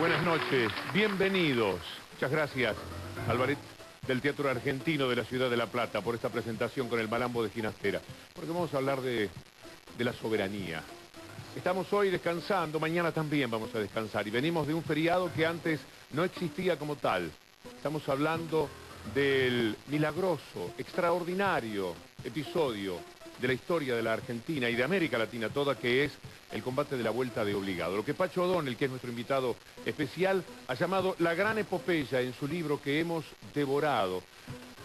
Buenas noches, bienvenidos. Muchas gracias al Ballet del Teatro Argentino de la Ciudad de La Plata por esta presentación con el Malambo de Ginastera, porque vamos a hablar de la soberanía. Estamos hoy descansando, mañana también vamos a descansar y venimos de un feriado que antes no existía como tal. Estamos hablando del milagroso, extraordinario episodio de la historia de la Argentina y de América Latina toda, que es el combate de la Vuelta de Obligado. Lo que Pacho O'Donnell, que es nuestro invitado especial, ha llamado la gran epopeya en su libro que hemos devorado.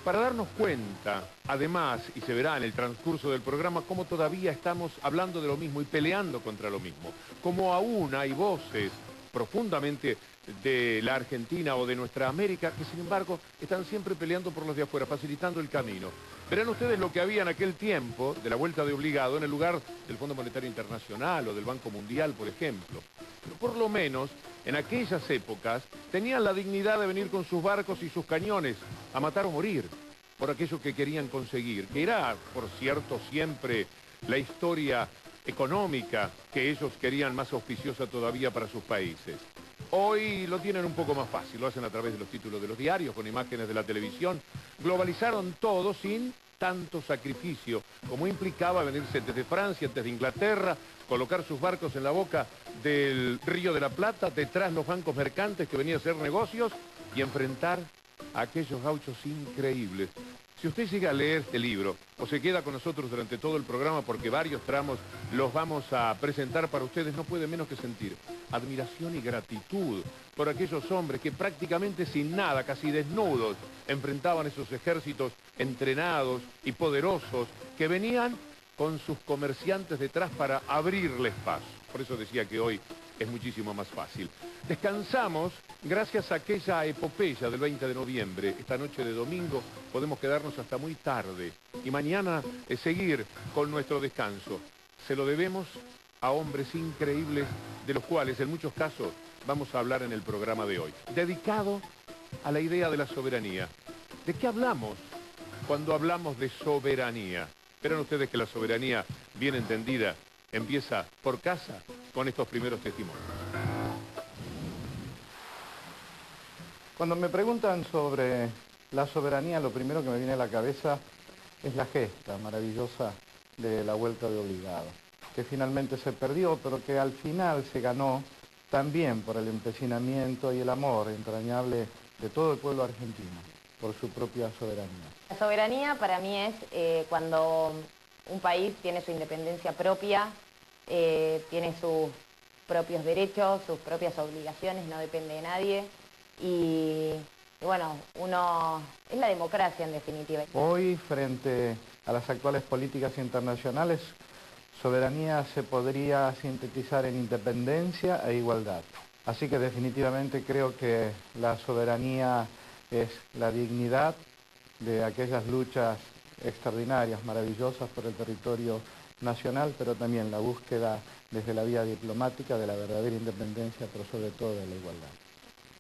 Para darnos cuenta, además, y se verá en el transcurso del programa, cómo todavía estamos hablando de lo mismo y peleando contra lo mismo. Como aún hay voces profundamente de la Argentina o de nuestra América, que sin embargo están siempre peleando por los de afuera, facilitando el camino. Verán ustedes lo que había en aquel tiempo de la Vuelta de Obligado en el lugar del Fondo Monetario Internacional o del Banco Mundial, por ejemplo. Pero por lo menos, en aquellas épocas, tenían la dignidad de venir con sus barcos y sus cañones a matar o morir por aquello que querían conseguir, que era, por cierto, siempre la historia económica que ellos querían más auspiciosa todavía para sus países. Hoy lo tienen un poco más fácil, lo hacen a través de los títulos de los diarios, con imágenes de la televisión. Globalizaron todo sin tanto sacrificio como implicaba venirse desde Francia, desde Inglaterra, colocar sus barcos en la boca del Río de la Plata, detrás los bancos mercantes que venían a hacer negocios y enfrentar a aquellos gauchos increíbles. Si usted llega a leer este libro o se queda con nosotros durante todo el programa, porque varios tramos los vamos a presentar para ustedes, no puede menos que sentir admiración y gratitud por aquellos hombres que prácticamente sin nada, casi desnudos, enfrentaban esos ejércitos entrenados y poderosos que venían con sus comerciantes detrás para abrirles paso. Por eso decía que hoy es muchísimo más fácil. Descansamos gracias a aquella epopeya del 20 de noviembre. Esta noche de domingo podemos quedarnos hasta muy tarde y mañana seguir con nuestro descanso. Se lo debemos a hombres increíbles, de los cuales en muchos casos vamos a hablar en el programa de hoy. Dedicado a la idea de la soberanía. ¿De qué hablamos cuando hablamos de soberanía? Verán ustedes que la soberanía, bien entendida, empieza por casa con estos primeros testimonios. Cuando me preguntan sobre la soberanía, lo primero que me viene a la cabeza es la gesta maravillosa de la Vuelta de Obligado, que finalmente se perdió, pero que al final se ganó también por el empecinamiento y el amor entrañable de todo el pueblo argentino, por su propia soberanía. La soberanía para mí es cuando un país tiene su independencia propia, tiene sus propios derechos, sus propias obligaciones, no depende de nadie. Y bueno, es la democracia en definitiva. Hoy, frente a las actuales políticas internacionales, soberanía se podría sintetizar en independencia e igualdad. Así que definitivamente creo que la soberanía es la dignidad de aquellas luchas extraordinarias, maravillosas por el territorio nacional, pero también la búsqueda desde la vía diplomática de la verdadera independencia, pero sobre todo de la igualdad.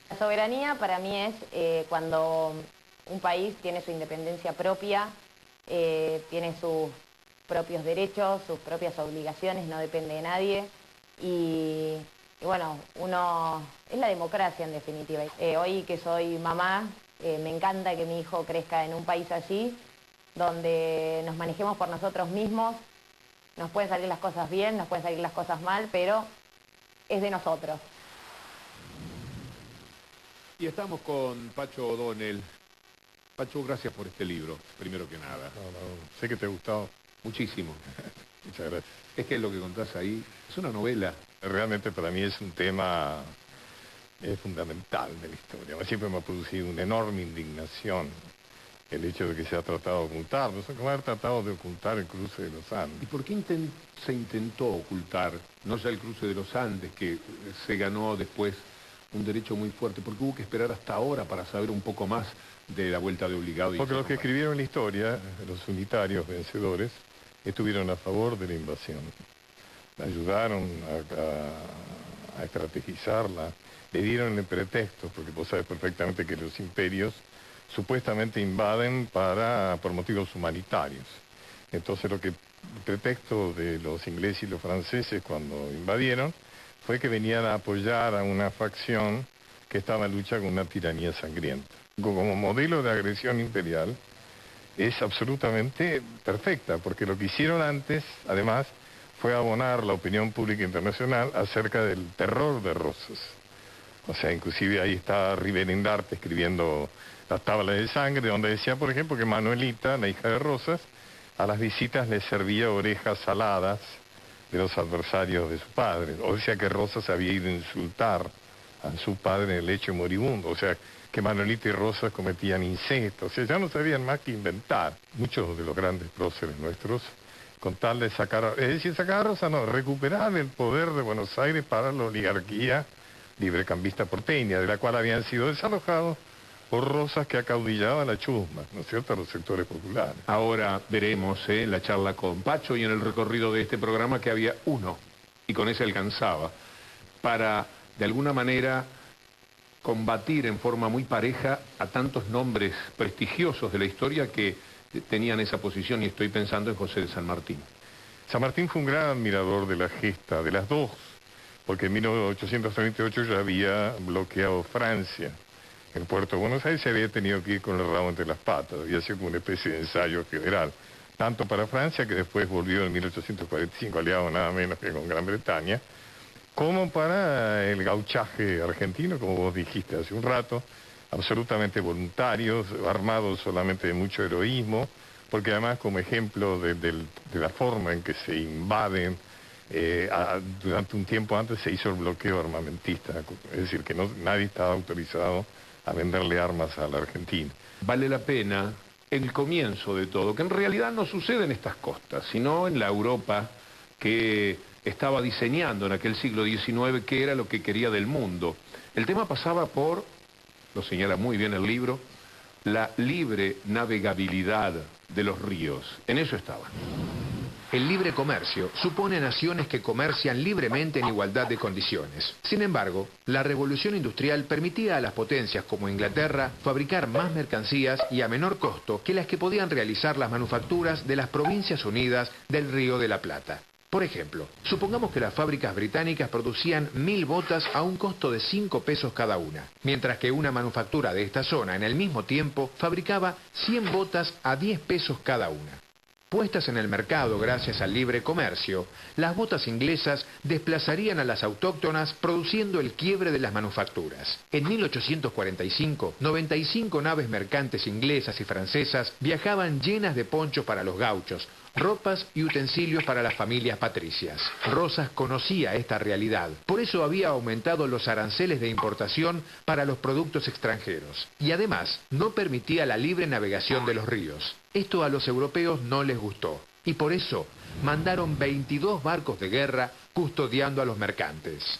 La soberanía para mí es cuando un país tiene su independencia propia, tiene sus propios derechos, sus propias obligaciones, no depende de nadie. Y bueno, es la democracia en definitiva. Hoy que soy mamá, me encanta que mi hijo crezca en un país así, donde nos manejemos por nosotros mismos. Nos pueden salir las cosas bien, nos pueden salir las cosas mal, pero es de nosotros. Y estamos con Pacho O'Donnell. Pacho, gracias por este libro, primero que nada. Sé que te ha gustado. Muchísimo. Muchas gracias. Es que lo que contás ahí es una novela. Realmente para mí es un tema fundamental de la historia. Siempre me ha producido una enorme indignación el hecho de que se ha tratado de ocultar. No sé cómo haber tratado de ocultar el cruce de los Andes. ¿Y por qué se intentó ocultar, no ya el cruce de los Andes, que se ganó después un derecho muy fuerte? Porque hubo que esperar hasta ahora para saber un poco más de la Vuelta de Obligado. Porque los que escribieron la historia, los unitarios vencedores, estuvieron a favor de la invasión. Ayudaron a estrategizarla, le dieron el pretexto, porque vos sabes perfectamente que los imperios supuestamente invaden por motivos humanitarios. Entonces el pretexto de los ingleses y los franceses cuando invadieron fue que venían a apoyar a una facción que estaba en lucha con una tiranía sangrienta. Como modelo de agresión imperial es absolutamente perfecta, porque lo que hicieron antes, además, fue abonar la opinión pública internacional acerca del terror de Rosas. O sea, inclusive ahí está Riverendarte escribiendo la tabla de sangre, donde decía, por ejemplo, que Manuelita, la hija de Rosas, a las visitas le servía orejas saladas de los adversarios de su padre. O sea, que Rosas había ido a insultar a su padre en el lecho moribundo. O sea, que Manuelita y Rosas cometían incesto. O sea, ya no sabían más que inventar. Muchos de los grandes próceres nuestros, con tal de sacar, es decir, sacar a Rosas, no, recuperar el poder de Buenos Aires para la oligarquía librecambista porteña, de la cual habían sido desalojados por Rosas, que acaudillaba la chusma, ¿no es cierto?, a los sectores populares. Ahora veremos en la charla con Pacho y en el recorrido de este programa que había uno, y con ese alcanzaba, para, de alguna manera, combatir en forma muy pareja a tantos nombres prestigiosos de la historia que tenían esa posición, y estoy pensando en José de San Martín. San Martín fue un gran admirador de la gesta, de las dos, porque en 1838 ya había bloqueado Francia. El puerto de Buenos Aires se había tenido que ir con el rabo entre las patas, había sido como una especie de ensayo general, tanto para Francia, que después volvió en 1845 aliado nada menos que con Gran Bretaña, como para el gauchaje argentino, como vos dijiste hace un rato, absolutamente voluntarios, armados solamente de mucho heroísmo, porque además como ejemplo de la forma en que se invaden, durante un tiempo antes se hizo el bloqueo armamentista, es decir, que nadie estaba autorizado a venderle armas a la Argentina. Vale la pena, el comienzo de todo, que en realidad no sucede en estas costas, sino en la Europa que estaba diseñando en aquel siglo XIX qué era lo que quería del mundo. El tema pasaba por, lo señala muy bien el libro, la libre navegabilidad de los ríos. En eso estaba. El libre comercio supone naciones que comercian libremente en igualdad de condiciones. Sin embargo, la revolución industrial permitía a las potencias como Inglaterra fabricar más mercancías y a menor costo que las que podían realizar las manufacturas de las Provincias Unidas del Río de la Plata. Por ejemplo, supongamos que las fábricas británicas producían 1000 botas a un costo de 5 pesos cada una, mientras que una manufactura de esta zona en el mismo tiempo fabricaba 100 botas a 10 pesos cada una. Puestas en el mercado gracias al libre comercio, las botas inglesas desplazarían a las autóctonas produciendo el quiebre de las manufacturas. En 1845, 95 naves mercantes inglesas y francesas viajaban llenas de ponchos para los gauchos, ropas y utensilios para las familias patricias. Rosas conocía esta realidad, por eso había aumentado los aranceles de importación para los productos extranjeros. Y además, no permitía la libre navegación de los ríos. Esto a los europeos no les gustó, y por eso mandaron 22 barcos de guerra custodiando a los mercantes.